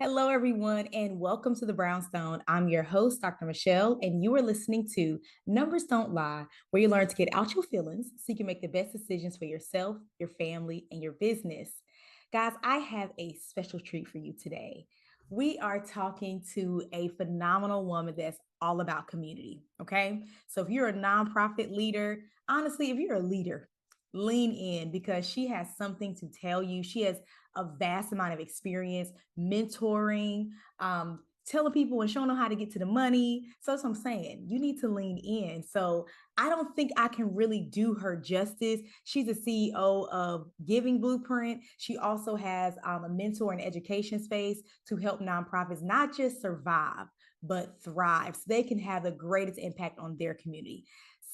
Hello, everyone, and welcome to the Brownstone. I'm your host, Dr. Michelle, and you are listening to Numbers Don't Lie, where you learn to get out your feelings so you can make the best decisions for yourself, your family, and your business. Guys, I have a special treat for you today. We are talking to a phenomenal woman that's all about community. Okay. So if you're a nonprofit leader, honestly, if you're a leader, lean in because she has something to tell you. She has a vast amount of experience mentoring, telling people and showing them how to get to the money. So that's what I'm saying. You need to lean in. So I don't think I can really do her justice. She's the CEO of Giving Blueprint. She also has a mentor and education space to help nonprofits not just survive, but thrive so they can have the greatest impact on their community.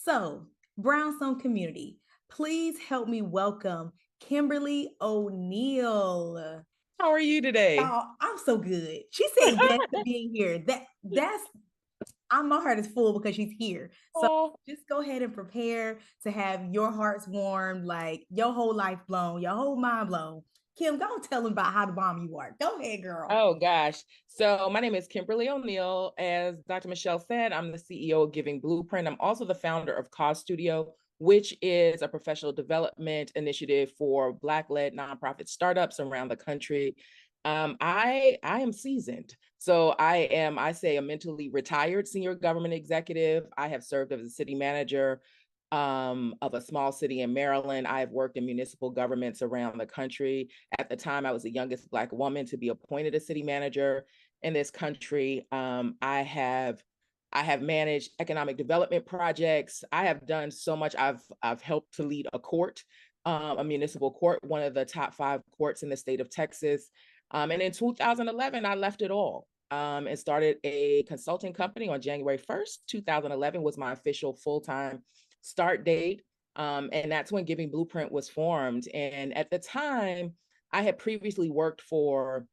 So, Brownstone community, please help me welcome Kimberly O'Neill. How are you today? Oh, I'm so good. She said yes to being here. That's my heart is full because she's here. So Oh, just go ahead and prepare to have your hearts warmed, like your whole life blown, your whole mind blown. Kim, go tell them about how the bomb you are. Go ahead, girl. oh gosh. So my name is Kimberly O'Neill. As Dr. Michelle said, I'm the CEO of Giving Blueprint. I'm also the founder of Cause Studio, which is a professional development initiative for Black-led nonprofit startups around the country. I am seasoned. So I say a mentally retired senior government executive. I have served as a city manager of a small city in Maryland. I have worked in municipal governments around the country. At the time, I was the youngest Black woman to be appointed a city manager in this country. I have managed economic development projects. I have done so much. I've helped to lead a court, a municipal court, one of the top 5 courts in the state of Texas. And in 2011, I left it all. And started a consulting company on January 1st, 2011 was my official full-time start date. And that's when Giving Blueprint was formed. And at the time, I had previously worked for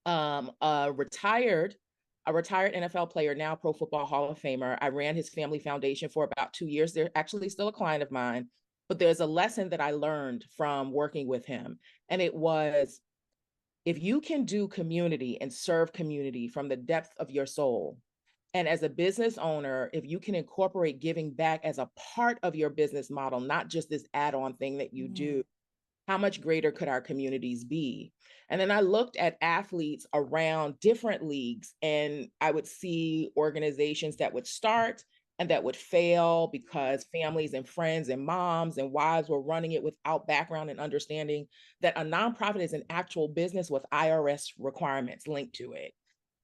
a retired NFL player, now Pro Football Hall of Famer. I ran his family foundation for about 2 years. They're actually still a client of mine, but there's a lesson that I learned from working with him. And it was, if you can do community and serve community from the depth of your soul, and as a business owner, if you can incorporate giving back as a part of your business model, not just this add-on thing that you Mm. do, how much greater could our communities be? And then I looked at athletes around different leagues, and I would see organizations that would start and that would fail because families and friends and moms and wives were running it without background and understanding that a nonprofit is an actual business with IRS requirements linked to it.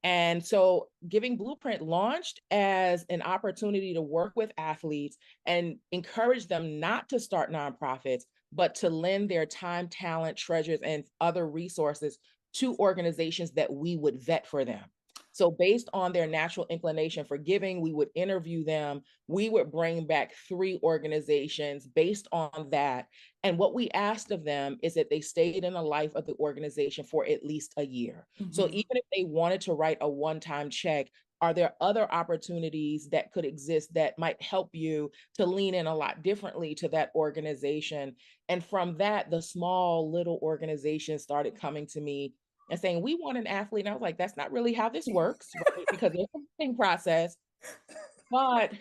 And so Giving Blueprint launched as an opportunity to work with athletes and encourage them not to start nonprofits, but to lend their time, talent, treasures, and other resources to organizations that we would vet for them. So based on their natural inclination for giving, we would interview them. We would bring back 3 organizations based on that. And what we asked of them is that they stayed in the life of the organization for at least a year. So Mhm. even if they wanted to write a one-time check, are there other opportunities that could exist that might help you to lean in a lot differently to that organization? And from that, the small little organizations started coming to me and saying, we want an athlete. And I was like, that's not really how this works, right? Because there's a vetting process. But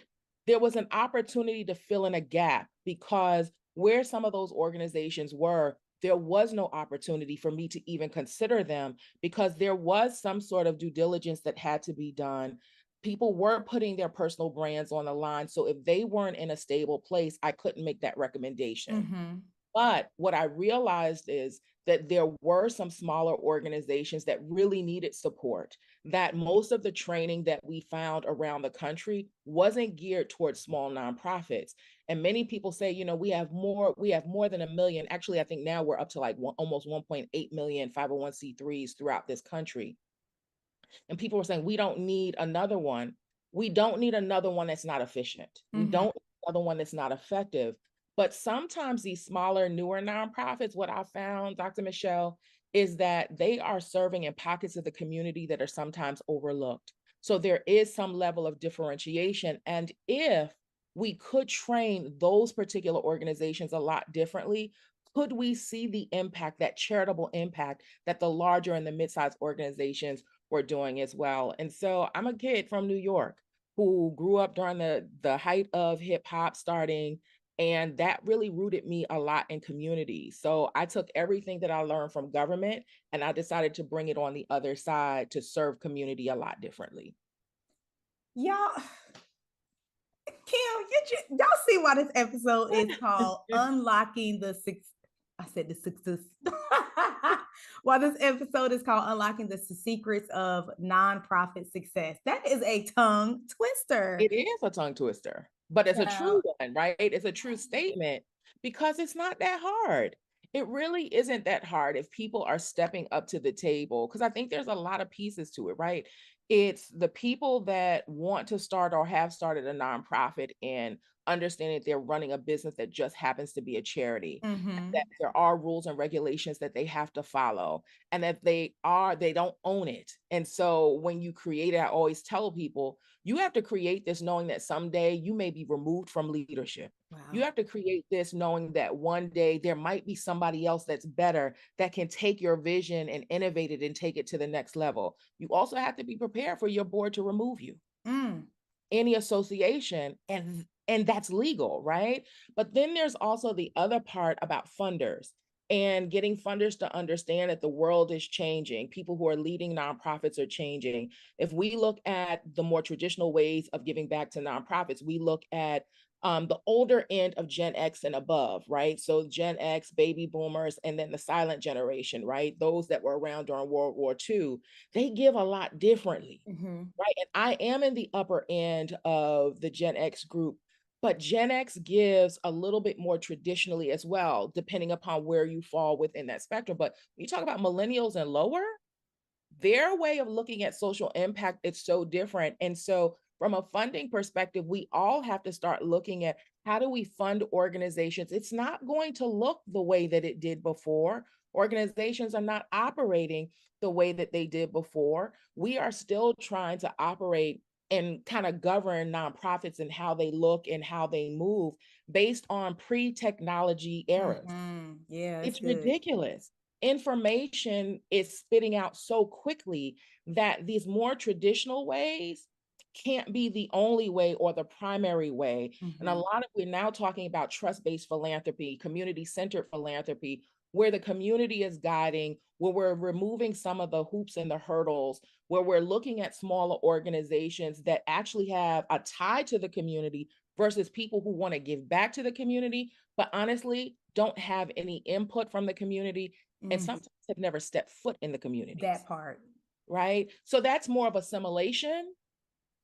there was an opportunity to fill in a gap because where some of those organizations were, there was no opportunity for me to even consider them because there was some sort of due diligence that had to be done. People were putting their personal brands on the line. So if they weren't in a stable place, I couldn't make that recommendation. Mhm. But what I realized is that there were some smaller organizations that really needed support, that most of the training that we found around the country wasn't geared towards small nonprofits. And many people say, we have more than a million. Actually, I think now we're up to like almost 1.8 million 501c3s throughout this country. And people were saying, we don't need another one. We don't need another one that's not efficient. We Mhm. don't need another one that's not effective. But sometimes these smaller, newer nonprofits, what I found, Dr. Michelle, is that they are serving in pockets of the community that are sometimes overlooked. So there is some level of differentiation. And if we could train those particular organizations a lot differently, could we see the impact, that charitable impact that the larger and the mid-sized organizations were doing as well? And so I'm a kid from New York who grew up during the height of hip hop starting, and that really rooted me a lot in community. So I took everything that I learned from government and I decided to bring it on the other side to serve community a lot differently. Y'all, Kim, y'all see why this episode is called Unlocking the Six. I said the success. Why this episode is called Unlocking the Secrets of Nonprofit Success. That is a tongue twister. It is a tongue twister, but it's a true Child. one, right? It's a true statement because it's not that hard. It really isn't that hard if people are stepping up to the table, because I think there's a lot of pieces to it, right? It's the people that want to start or have started a nonprofit and understanding they're running a business that just happens to be a charity, that Mm-hmm. there are rules and regulations that they have to follow, and that they don't own it. And so when you create it, I always tell people, you have to create this knowing that someday you may be removed from leadership. You Wow. have to create this knowing that one day there might be somebody else that's better that can take your vision and innovate it and take it to the next level. You also have to be prepared for your board to remove you, Mm. any association, and that's legal, right? But then there's also the other part about funders and getting funders to understand that the world is changing. People who are leading nonprofits are changing. If we look at the more traditional ways of giving back to nonprofits, we look at the older end of Gen X and above, right? So Gen X, baby boomers, and then the silent generation, right? Those that were around during World War II, they give a lot differently, Mm-hmm. right? And I am in the upper end of the Gen X group, but Gen X gives a little bit more traditionally as well, depending upon where you fall within that spectrum. But when you talk about millennials and lower, their way of looking at social impact, it's so different. And so from a funding perspective, we all have to start looking at how do we fund organizations. It's not going to look the way that it did before. Organizations are not operating the way that they did before. We are still trying to operate and kind of govern nonprofits and how they look and how they move based on pre-technology eras. Mm-hmm. Yeah, that's It's good. ridiculous. Information is spitting out so quickly that these more traditional ways can't be the only way or the primary way. And a Mm-hmm. lot of, we're now talking about trust-based philanthropy, community-centered philanthropy, where the community is guiding, where we're removing some of the hoops and the hurdles, where we're looking at smaller organizations that actually have a tie to the community versus people who want to give back to the community, but honestly don't have any input from the community and Mm. sometimes have never stepped foot in the That communities, part. right? So that's more of assimilation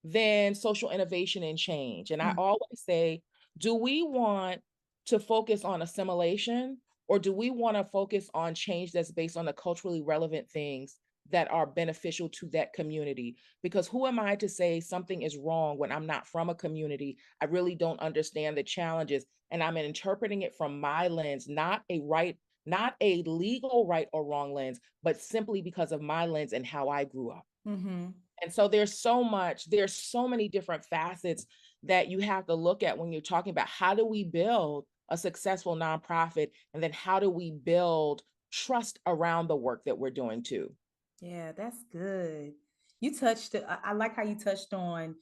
than social innovation and change. And I Mm. always say, do we want to focus on assimilation, or do we want to focus on change that's based on the culturally relevant things that are beneficial to that community? Because who am I to say something is wrong when I'm not from a community? I really don't understand the challenges, and I'm interpreting it from my lens, not a legal right or wrong lens, but simply because of my lens and how I grew up. Mm-hmm. And so there's so many different facets that you have to look at when you're talking about how do we build a successful nonprofit, and then how do we build trust around the work that we're doing too. Yeah, that's good. You touched, I like how you touched on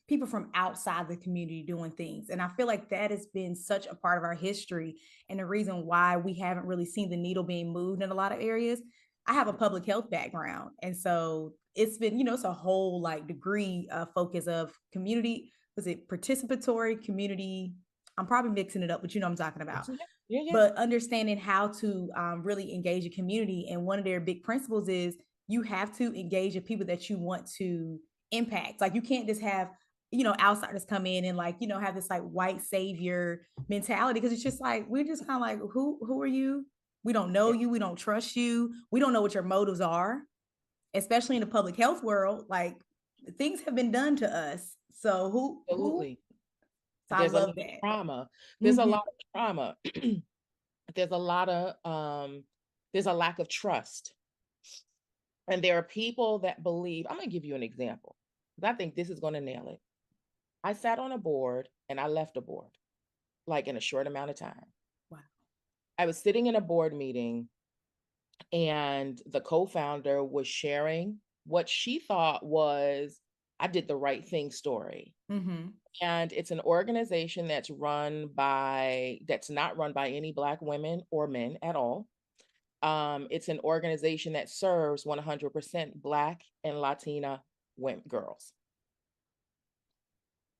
people from outside the community doing things. And I feel like that has been such a part of our history and the reason why we haven't really seen the needle being moved in a lot of areas. I have a public health background. And so it's been, it's a whole like degree focus of community. Was it participatory community? I'm probably mixing it up, but you know what I'm talking about, So, yeah, yeah, but understanding how to really engage a community. And one of their big principles is you have to engage the people that you want to impact. Like you can't just have, outsiders come in and like, have this like white savior mentality. Cause it's just like, we're just kind of like, who are you? We don't know yeah, you. We don't trust you. We don't know what your motives are, especially in the public health world. Like things have been done to us. So who, absolutely. so I There's a lot love of that. trauma. There's a Mm-hmm. lot of trauma. There's a lot of there's a lack of trust. And there are people that believe, I'm going to give you an example, because I think this is going to nail it. I sat on a board and I left a board like in a short amount of time. Wow. I was sitting in a board meeting and the co-founder was sharing what she thought was I did the right thing story. Mm-hmm. And it's an organization that's not run by any Black women or men at all. It's an organization that serves 100% Black and Latina women, girls.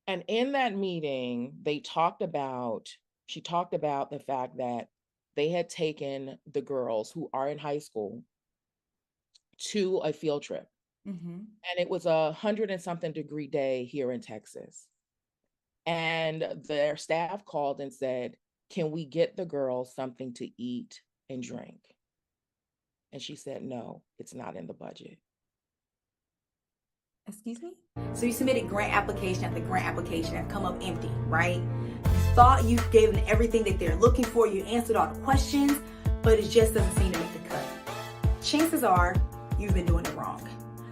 And in that meeting, she talked about the fact that they had taken the girls who are in high school to a field trip. Mm-hmm. And it was 100 and something degree day here in Texas. And their staff called and said, "Can we get the girls something to eat and drink?" And she said, "No, it's not in the budget." Excuse me? So you submitted grant application after grant application have come up empty, right? You thought you gave them everything that they're looking for, you answered all the questions, but it just doesn't seem to make the cut. Chances are you've been doing it wrong.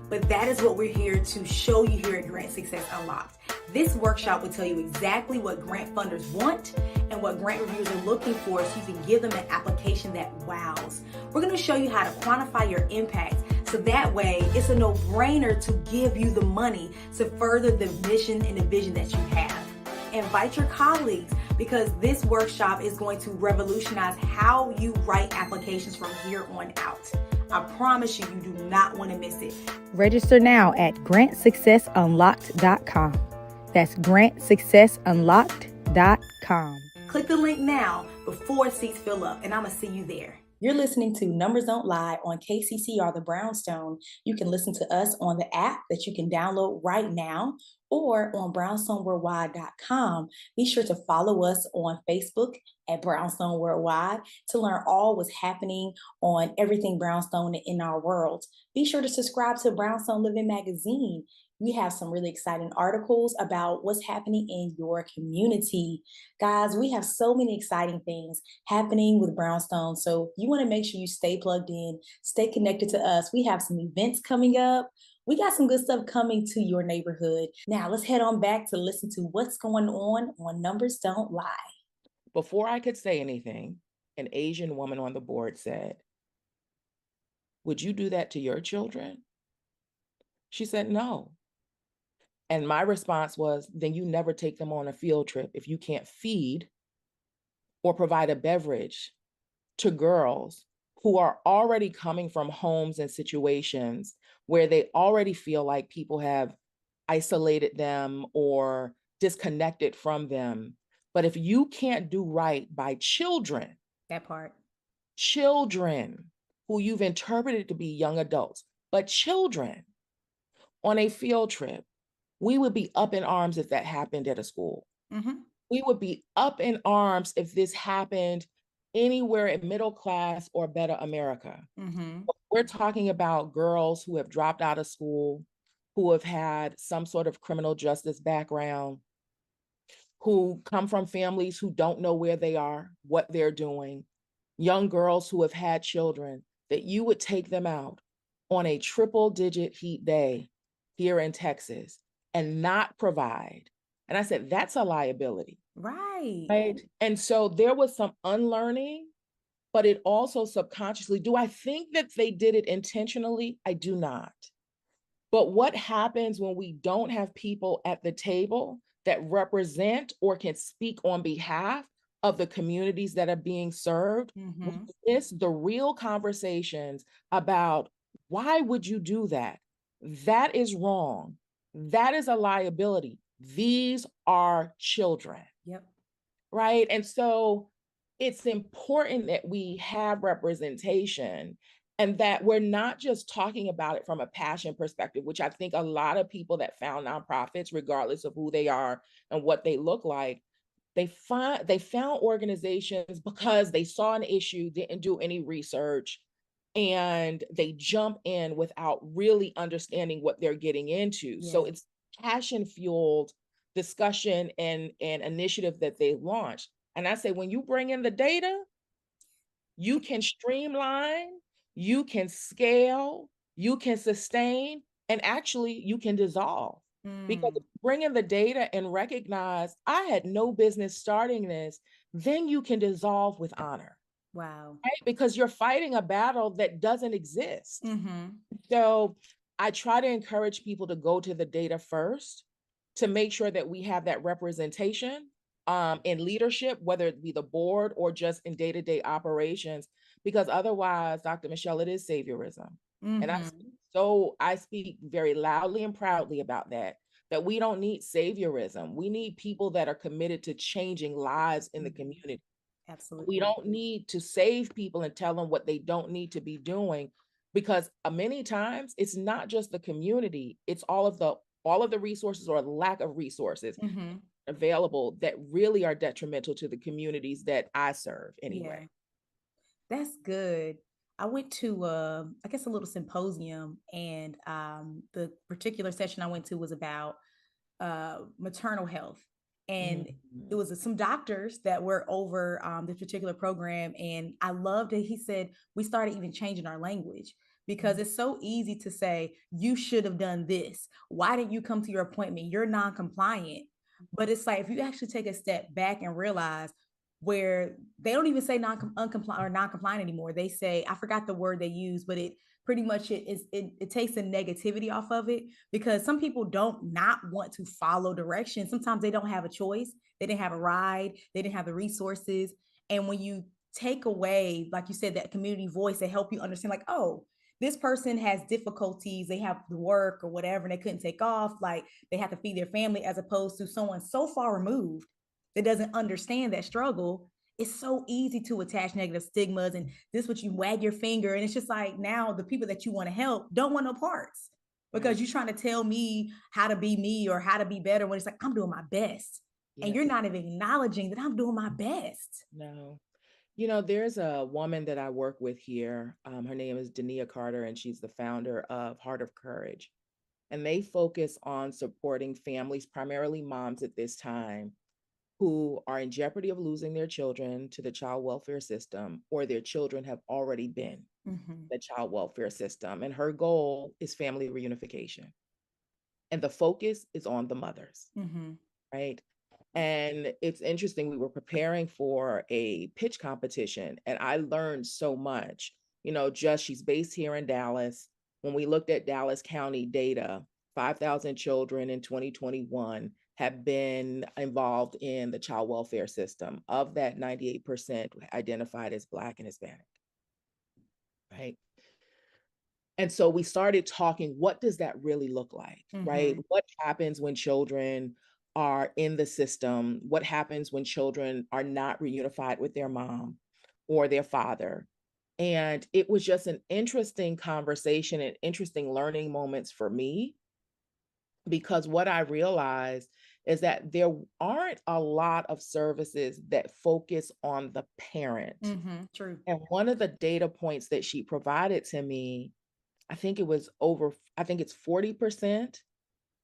But that is what we're here to show you here at Grant Success Unlocked. This workshop will tell you exactly what grant funders want and what grant reviewers are looking for so you can give them an application that wows. We're going to show you how to quantify your impact so that way it's a no-brainer to give you the money to further the mission and the vision that you have. Invite your colleagues because this workshop is going to revolutionize how you write applications from here on out. I promise you, you do not want to miss it. Register now at grantsuccessunlocked.com. That's grantsuccessunlocked.com. Click the link now before seats fill up, and I'm going to see you there. You're listening to Numbers Don't Lie on KCCR The Brownstone. You can listen to us on the app that you can download right now or on brownstoneworldwide.com. Be sure to follow us on Facebook at Brownstone Worldwide to learn all what's happening on everything Brownstone in our world. Be sure to subscribe to Brownstone Living Magazine. We have some really exciting articles about what's happening in your community. Guys, we have so many exciting things happening with Brownstone. So you want to make sure you stay plugged in, stay connected to us. We have some events coming up. We got some good stuff coming to your neighborhood. Now let's head on back to listen to what's going on Numbers Don't Lie. Before I could say anything, an Asian woman on the board said, "Would you do that to your children?" She said, "No." And my response was, "Then you never take them on a field trip if you can't feed or provide a beverage to girls who are already coming from homes and situations where they already feel like people have isolated them or disconnected from them. But if you can't do right by children, That part. children who you've interpreted to be young adults, but children on a field trip, we would be up in arms if that happened at a school. Mm-hmm. We would be up in arms if this happened anywhere in middle class or better America. Mm-hmm. We're talking about girls who have dropped out of school, who have had some sort of criminal justice background, who come from families who don't know where they are, what they're doing, young girls who have had children, that you would take them out on a triple digit heat day here in Texas and not provide. And I said, that's a liability. Right. Right. And so there was some unlearning, but it also subconsciously, do I think that they did it intentionally? I do not. But what happens when we don't have people at the table that represent or can speak on behalf of the communities that are being served? Mm-hmm. It's the real conversations about why would you do that? That is wrong. That is a liability. These are children. Yep. Right. And so it's important that we have representation and that we're not just talking about it from a passion perspective, which I think a lot of people that found nonprofits, regardless of who they are and what they look like, they found organizations because they saw an issue, didn't do any research, and they jump in without really understanding what they're getting into. Yeah. So it's passion fueled discussion and initiative that they launched. And I say, when you bring in the data, you can streamline, you can scale, you can sustain, and actually you can dissolve. Because if you bring in the data and recognize I had no business starting this, then you can dissolve with honor. Wow. right? Because you're fighting a battle that doesn't exist. Mm-hmm. So I try to encourage people to go to the data first to make sure that we have that representation in leadership, whether it be the board or just in day-to-day operations, because otherwise, Dr. Michelle, it is saviorism. And Mm-hmm. I speak very loudly and proudly about that we don't need saviorism. We need people that are committed to changing lives in the Mm-hmm. community. We Absolutely. don't need to save people and tell them what they don't need to be doing, because many times it's not just the community, it's all of the resources or lack of resources Mm-hmm. available that really are detrimental to the communities that I serve Yeah. anyway. That's good. I went to I guess a little symposium, and the particular session I went to was about maternal health. And it Mhm. was some doctors that were over this particular program. And I loved it. He said, we started even changing our language because Mhm. it's so easy to say, you should have done this. Why didn't you come to your appointment? You're non compliant. But it's like, if you actually take a step back and realize where they don't even say non-compliant or non-compliant anymore. They say, I forgot the word they use, but it pretty much it takes the negativity off of it, because some people don't not want to follow directions. Sometimes they don't have a choice. They didn't have a ride. They didn't have the resources. And when you take away, like you said, that community voice, they help you understand, like, oh, this person has difficulties. They have to work or whatever, and they couldn't take off. Like they have to feed their family, as opposed to someone so far removed that doesn't understand that struggle. It's so easy to attach negative stigmas, and this what you wag your finger, and it's just like, now the people that you want to help don't want no parts, Right. because you're trying to tell me how to be me or how to be better, when it's like, I'm doing my best, and you're Yes. not even acknowledging that I'm doing my best. No. You know, there's a woman that I work with here. Her name is Dania Carter, and she's the founder of Heart of Courage. And they focus on supporting families, primarily moms at this time, who are in jeopardy of losing their children to the child welfare system, or their children have already been Mm-hmm. the child welfare system. And her goal is family reunification. And the focus is on the mothers, Mm-hmm. right? And it's interesting, we were preparing for a pitch competition, and I learned so much. You know, just she's based here in Dallas. When we looked at Dallas County data, 5,000 children in 2021 have been involved in the child welfare system. Of that, 98% identified as Black and Hispanic, right? And so we started talking, what does that really look like, right? Mm-hmm. What happens when children are in the system? What happens when children are not reunified with their mom or their father? And it was just an interesting conversation and interesting learning moments for me, because what I realized is that there aren't a lot of services that focus on the parent. Mm-hmm. True. And one of the data points that she provided to me, I think it's 40%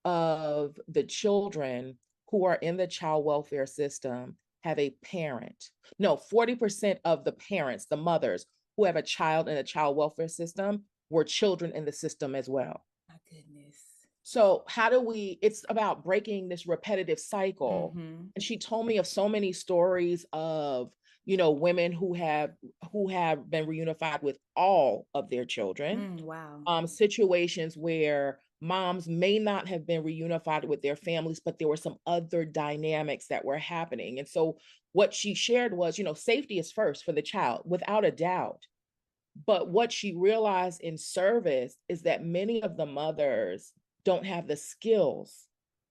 of the children who are in the child welfare system have a parent. No, 40% of the parents, the mothers who have a child in the child welfare system, were children in the system as well. My goodness. So how do we, it's about breaking this repetitive cycle. Mm-hmm. And she told me of so many stories of, you know, women who have been reunified with all of their children, Wow. situations where moms may not have been reunified with their families, but there were some other dynamics that were happening. And so what she shared was, you know, safety is first for the child, without a doubt. But what she realized in service is that many of the mothers don't have the skills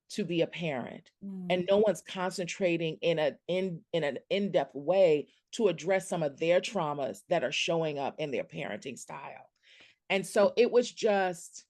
to be a parent. Mm. And no one's concentrating in an in-depth way to address some of their traumas that are showing up in their parenting style. And so it was just,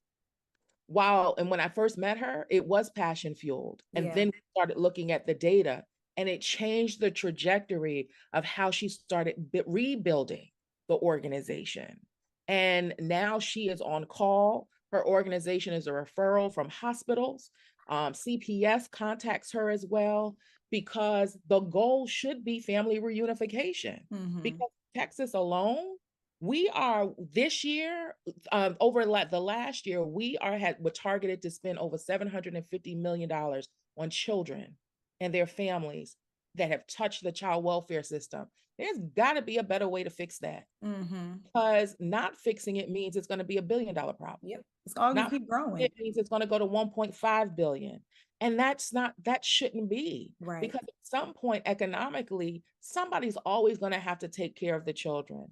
wow. And when I first met her, it was passion fueled. And Yeah. then we started looking at the data, and it changed the trajectory of how she started rebuilding the organization. And now she is on call. Her organization is a referral from hospitals. CPS contacts her as well, because the goal should be family reunification. Mm-hmm. Because Texas alone, we are this year, over the last year, we're targeted to spend over $750 million on children and their families that have touched the child welfare system. There's got to be a better way to fix that, because not fixing it means it's going to be $1 billion problem. Yep. It's all gonna Not keep growing. it means it's going to go to 1.5 billion. And that shouldn't be, Right. because at some point economically, somebody's always going to have to take care of the children.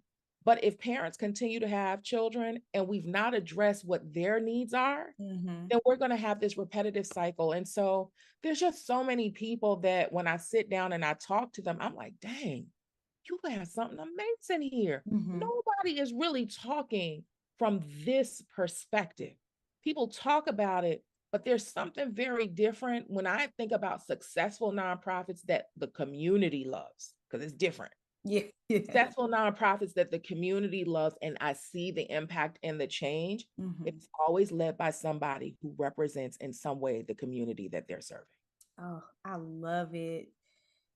But if parents continue to have children and we've not addressed what their needs are, then we're going to have this repetitive cycle. And so there's just so many people that when I sit down and I talk to them, I'm like, dang, you have something amazing here. Nobody is really talking from this perspective. People talk about it, but there's something very different when I think about successful nonprofits that the community loves, because it's different. Yeah. Successful nonprofits that the community loves, and I see the impact and the change. It's always led by somebody who represents in some way the community that they're serving. Oh, I love it.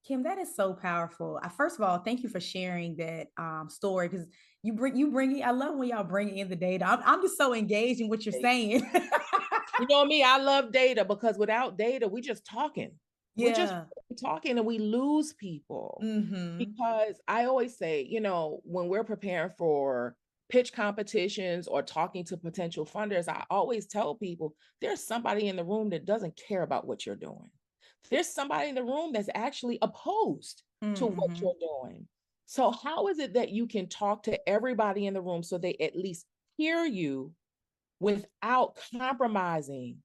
Kim, that is so powerful. First of all, thank you for sharing that story, because you bring it. I love when y'all bring in the data. I'm just so engaged in what you're saying. You know me, I love data, because without data, we just talking. We're just Yeah. talking and we lose people. Because I always say, when we're preparing for pitch competitions or talking to potential funders, I always tell people there's somebody in the room that doesn't care about what you're doing. There's somebody in the room that's actually opposed to what you're doing. So how is it that you can talk to everybody in the room so they at least hear you without compromising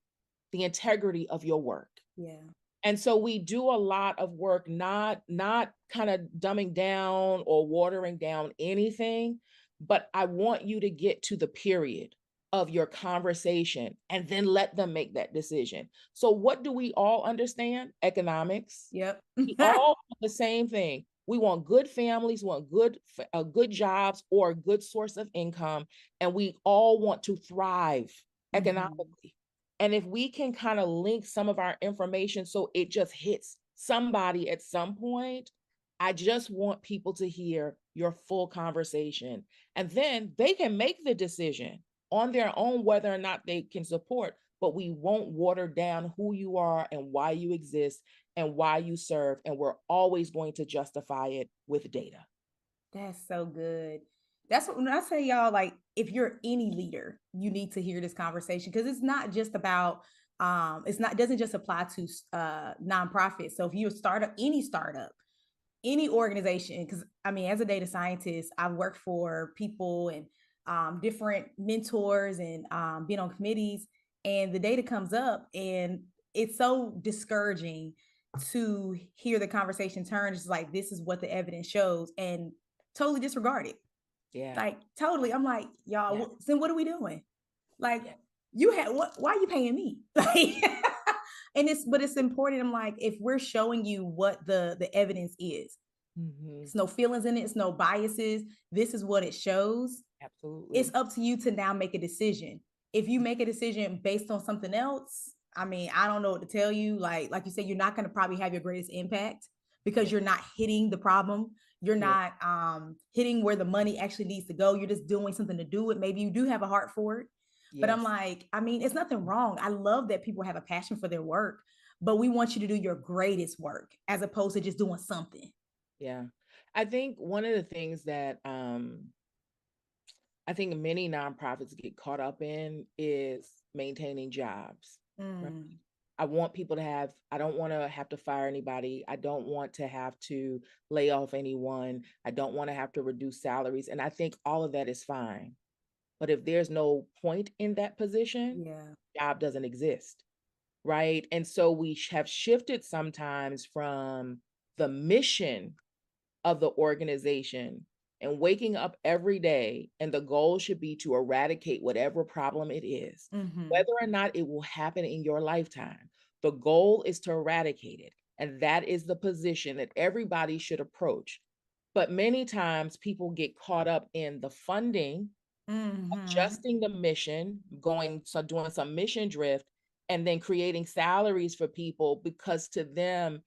the integrity of your work? Yeah. And so we do a lot of work, not kind of dumbing down or watering down anything, but I want you to get to the period of your conversation and then let them make that decision. So what do we all understand? Economics. Yep. We all want the same thing. We want good families, want good jobs or a good source of income, and we all want to thrive economically. And if we can kind of link some of our information so it just hits somebody at some point, I just want people to hear your full conversation. And then they can make the decision on their own whether or not they can support, but we won't water down who you are and why you exist and why you serve. And we're always going to justify it with data. That's so good. That's what when I say, y'all, like, if you're any leader, you need to hear this conversation, because it's not just about doesn't just apply to nonprofits. So if you start up any startup, any organization, because I mean, as a data scientist, I've worked for people and different mentors and been on committees, and the data comes up, and it's so discouraging to hear the conversation turn. It's like, this is what the evidence shows, and totally disregard it. Yeah. Like, totally. I'm like, y'all, Yeah. then what are we doing? Like, you had what? Why are you paying me? Like, but it's important. I'm like, if we're showing you what the evidence is, it's no feelings in it, it's no biases. This is what it shows. Absolutely. It's up to you to now make a decision. If you make a decision based on something else, I mean, I don't know what to tell you. Like you said, you're not going to probably have your greatest impact, because you're not hitting the problem. You're not hitting where the money actually needs to go. You're just doing something to do it. Maybe you do have a heart for it. But I'm like, I mean, it's nothing wrong. I love that people have a passion for their work, but we want you to do your greatest work as opposed to just doing something. Yeah. I think one of the things that I think many nonprofits get caught up in is maintaining jobs. Right? I want people to I don't want to have to fire anybody. I don't want to have to lay off anyone. I don't want to have to reduce salaries. And I think all of that is fine. But if there's no point in that position, job doesn't exist. Right. And so we have shifted sometimes from the mission of the organization and waking up every day, and the goal should be to eradicate whatever problem it is, whether or not it will happen in your lifetime. The goal is to eradicate it. And that is the position that everybody should approach. But many times people get caught up in the funding, adjusting the mission, doing some mission drift, and then creating salaries for people, because to them,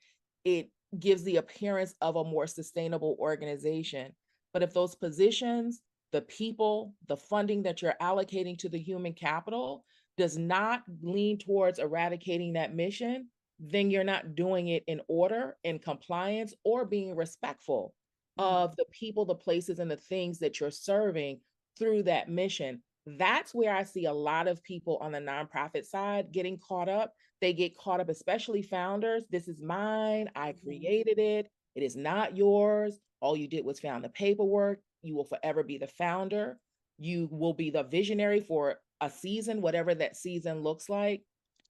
it gives the appearance of a more sustainable organization. But if those positions, the people, the funding that you're allocating to the human capital does not lean towards eradicating that mission, then you're not doing it in order, in compliance, or being respectful of the people, the places, and the things that you're serving through that mission. That's where I see a lot of people on the nonprofit side getting caught up. They get caught up, especially founders. This is mine. I created it. It is not yours. All you did was found the paperwork. You will forever be the founder. You will be the visionary for a season, whatever that season looks like.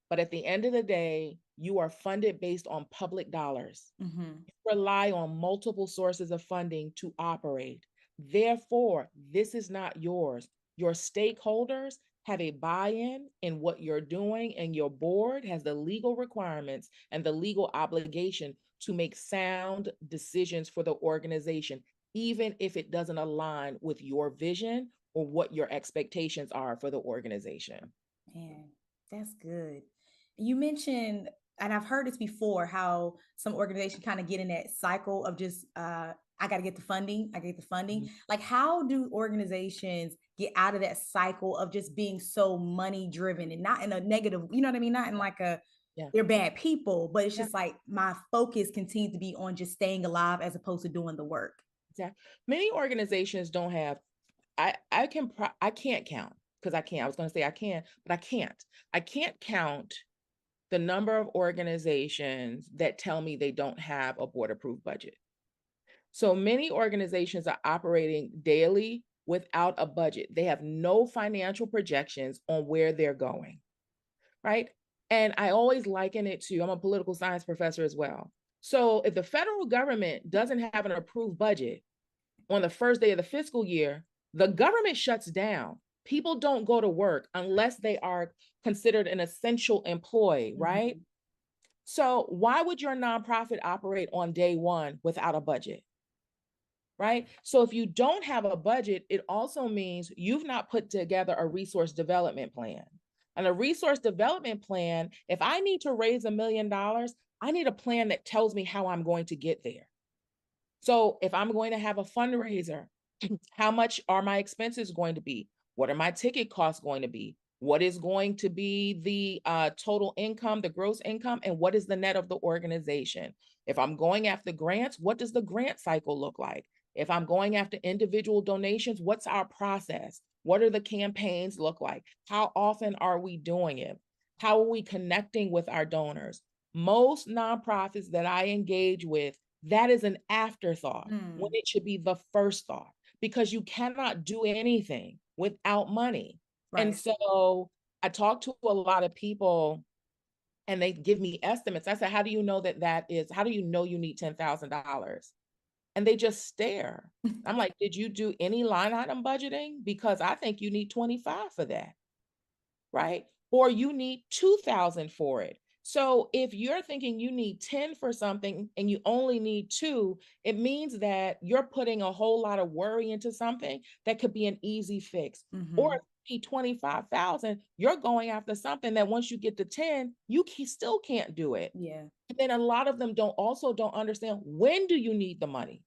But at the end of the day, you are funded based on public dollars. You rely on multiple sources of funding to operate. Therefore, this is not yours. Your stakeholders have a buy-in in what you're doing, and your board has the legal requirements and the legal obligation to make sound decisions for the organization, even if it doesn't align with your vision or what your expectations are for the organization. Man, that's good. You mentioned, and I've heard this before, how some organizations kind of get in that cycle of just, I got to get the funding. I get the funding. Mhm. Like, how do organizations get out of that cycle of just being so money driven and not in a negative, you know what I mean? Not in like a, Yeah. they're bad people, but it's Yeah. just like my focus continues to be on just staying alive as opposed to doing the work. Yeah. Many organizations don't have, I can't count, because I can't. I was going to say I can, but I can't. I can't count the number of organizations that tell me they don't have a board approved budget. So many organizations are operating daily without a budget. They have no financial projections on where they're going, right? And I always liken it to, I'm a political science professor as well. So if the federal government doesn't have an approved budget on the first day of the fiscal year, the government shuts down. People don't go to work unless they are considered an essential employee, right? Mhm. So why would your nonprofit operate on day one without a budget? Right? So if you don't have a budget, it also means you've not put together a resource development plan. And a resource development plan, if I need to raise $1 million, I need a plan that tells me how I'm going to get there. So if I'm going to have a fundraiser, how much are my expenses going to be? What are my ticket costs going to be? What is going to be the total income, the gross income, and what is the net of the organization? If I'm going after grants, what does the grant cycle look like? If I'm going after individual donations, what's our process? What are the campaigns look like? How often are we doing it? How are we connecting with our donors? Most nonprofits that I engage with, that is an afterthought when Mm, it should be the first thought, because you cannot do anything without money. And right. so I talk to a lot of people and they give me estimates. I said, how do you know how do you know you need $10,000? And they just stare. I'm like, did you do any line item budgeting? Because I think you need 25 for that, right? Or you need 2,000 for it. So if you're thinking you need 10 for something and you only need 2, it means that you're putting a whole lot of worry into something that could be an easy fix. Or Hmm. if you need 25,000, you're going after something that once you get to 10, you still can't do it. Yeah. And then a lot of them don't understand, when do you need the money?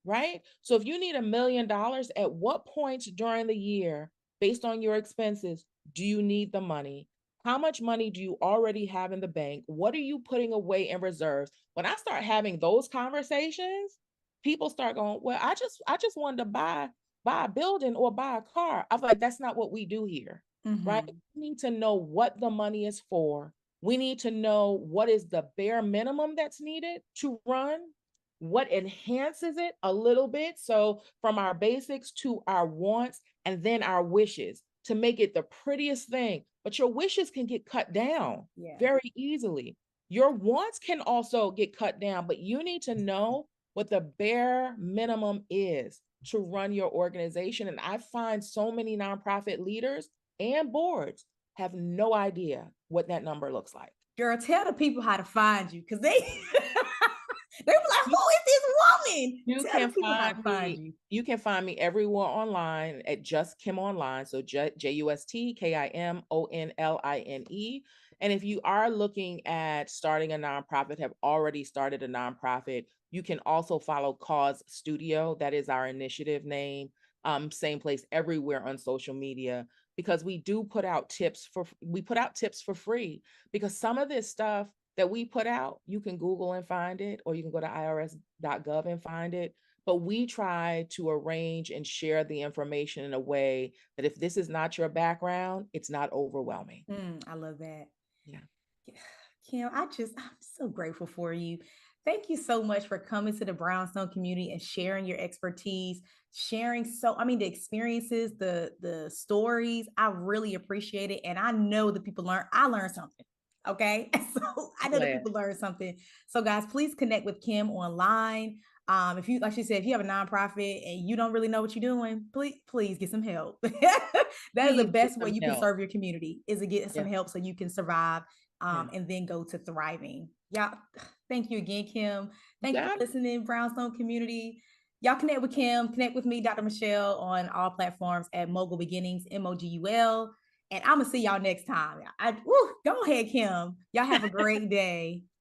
Right? So if you need $1 million, at what points during the year, based on your expenses, do you need the money? How much money do you already have in the bank? What are you putting away in reserves? When I start having those conversations, people start going, well, I just wanted to buy a building or buy a car. I was like, that's not what we do here, right? Hmm. We need to know what the money is for. We need to know what is the bare minimum that's needed to run, what enhances it a little bit. So from our basics to our wants and then our wishes to make it the prettiest thing. But your wishes can get cut down Yeah. very easily. Your wants can also get cut down, but you need to know what the bare minimum is to run your organization. And I find so many nonprofit leaders and boards have no idea what that number looks like. Girl, tell the people how to find you because they they were like, who is this woman? You Tell the can people how find to find me. you. You can find me everywhere online at Just Kim Online. So JustKimOnline. And if you are looking at starting a nonprofit, have already started a nonprofit, you can also follow Cause Studio. That is our initiative name. Same place everywhere on social media, because we put out tips for free, because some of this stuff that we put out, you can Google and find it, or you can go to irs.gov and find it. But we try to arrange and share the information in a way that if this is not your background, it's not overwhelming. I love that. Yeah. Kim, I'm so grateful for you. Thank you so much for coming to the Brownstone community and sharing your expertise, sharing the experiences, the stories. I really appreciate it. And I know the people I learned something. Okay. So I I'm know the glad. people learned something. So guys, please connect with Kim online. If you, like she said, if you have a nonprofit and you don't really know what you're doing, please get some help. That is the Please get best way some you can help. serve your community, is to get some Yeah. help so you can survive, Yeah. and then go to thriving. Yeah. Thank you again, Kim. You Thank you got for it. listening, Brownstone community. Y'all connect with Kim, connect with me, Dr. Michelle, on all platforms at Mogul Beginnings, MOGUL. And I'm going to see y'all next time. Go ahead, Kim. Y'all have a great day.